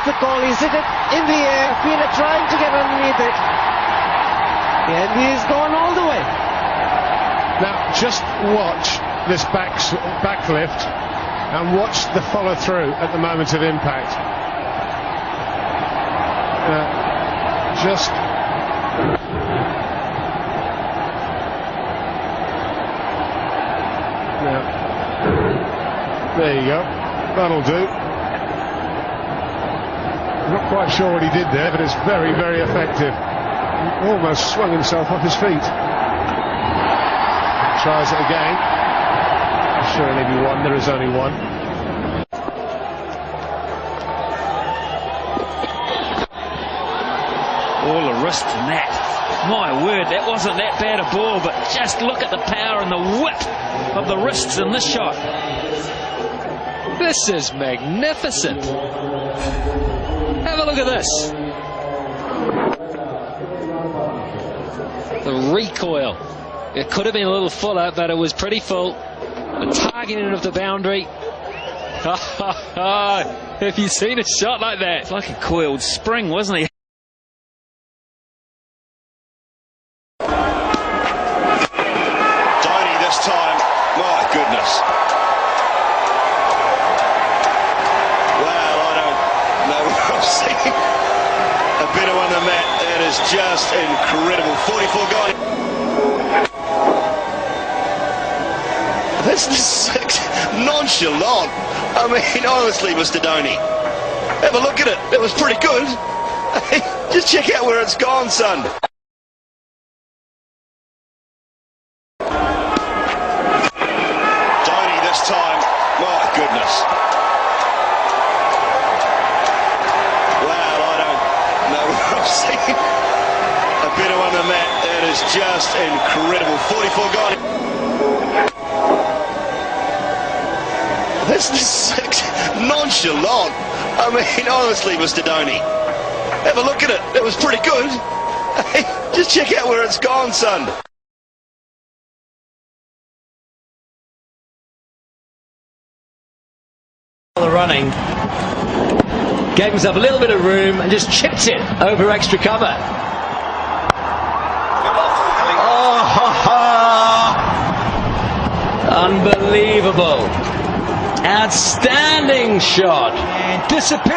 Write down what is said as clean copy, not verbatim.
the call. He's hit it in the air. Fielder trying to get underneath it. And he's gone all the way. Now, just watch this backlift and watch the follow through at the moment of impact. There you go. That'll do. I'm not quite sure what he did there, but it's very, very effective. He almost swung himself off his feet. Tries it again. Should only be one. There is only one. All the wrist from that. My word, that wasn't that bad a ball, but just look at the power and the whip of the wrists in this shot. This is magnificent. Have a look at this. The recoil. It could have been a little fuller, but it was pretty full. The targeting of the boundary. Have you seen a shot like that? It's like a coiled spring, wasn't he? Dhoni this time, my goodness. Well, I don't know what I've seen. A bit on the mat, that is just incredible. 44 guys. This is nonchalant. I mean, honestly, Mr. Dhoni, have a look at it. It was pretty good. Just check out where it's gone, son. Dhoni this time, my goodness. Well, I don't know what I've seen. A bit on the mat, that is just incredible. 44 guys. This is nonchalant. I mean, honestly, Mr. Dhoni, have a look at it. It was pretty good. Just check out where it's gone, son. The running, gave himself a little bit of room and just chipped it over extra cover. Unbelievable. Outstanding shot. And disappeared.